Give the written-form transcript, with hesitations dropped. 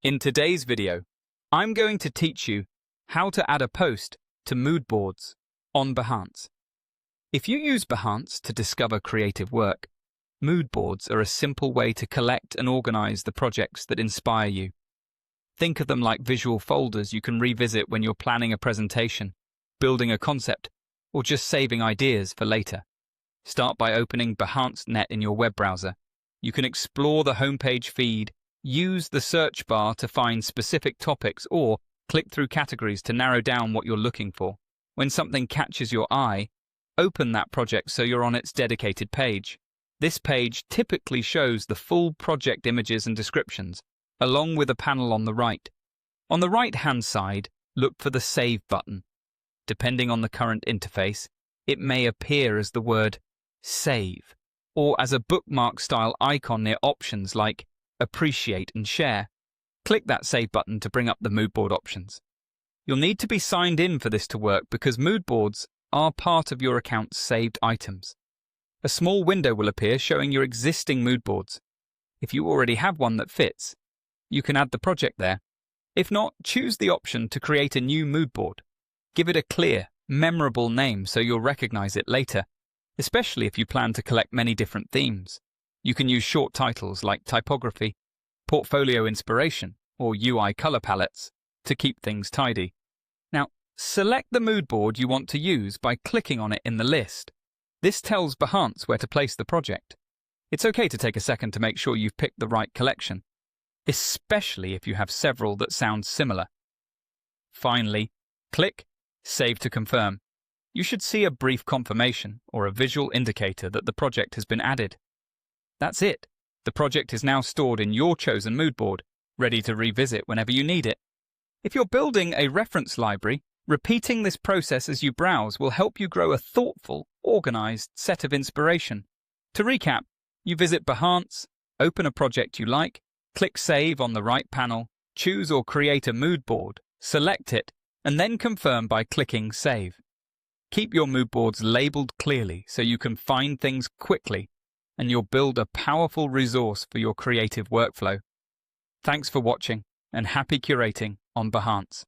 In today's video, I'm going to teach you how to add a post to Moodboards on Behance. If you use Behance to discover creative work, Moodboards are a simple way to collect and organize the projects that inspire you. Think of them like visual folders you can revisit when you're planning a presentation, building a concept, or just saving ideas for later. Start by opening Behance.net in your web browser. You can explore the homepage feed, use the search bar to find specific topics, or click through categories to narrow down what you're looking for. When something catches your eye, open that project so you're on its dedicated page. This page typically shows the full project images and descriptions, along with a panel on the right. On the right-hand side, look for the Save button. Depending on the current interface, it may appear as the word Save, or as a bookmark-style icon near options like Appreciate and Share. Click that Save button to bring up the Moodboard options. You'll need to be signed in for this to work because Moodboards are part of your account's saved items. A small window will appear showing your existing Moodboards. If you already have one that fits, you can add the project there. If not, choose the option to create a new Moodboard. Give it a clear, memorable name so you'll recognize it later, especially if you plan to collect many different themes. You can use short titles like typography, portfolio inspiration, or UI color palettes to keep things tidy. Now, select the Moodboard you want to use by clicking on it in the list. This tells Behance where to place the project. It's okay to take a second to make sure you've picked the right collection, especially if you have several that sound similar. Finally, click Save to confirm. You should see a brief confirmation or a visual indicator that the project has been added. That's it. The project is now stored in your chosen Moodboard, ready to revisit whenever you need it. If you're building a reference library, repeating this process as you browse will help you grow a thoughtful, organized set of inspiration. To recap, you visit Behance, open a project you like, click Save on the right panel, choose or create a Moodboard, select it, and then confirm by clicking Save. Keep your Moodboards labeled clearly so you can find things quickly, and you'll build a powerful resource for your creative workflow. Thanks for watching, and happy curating on Behance.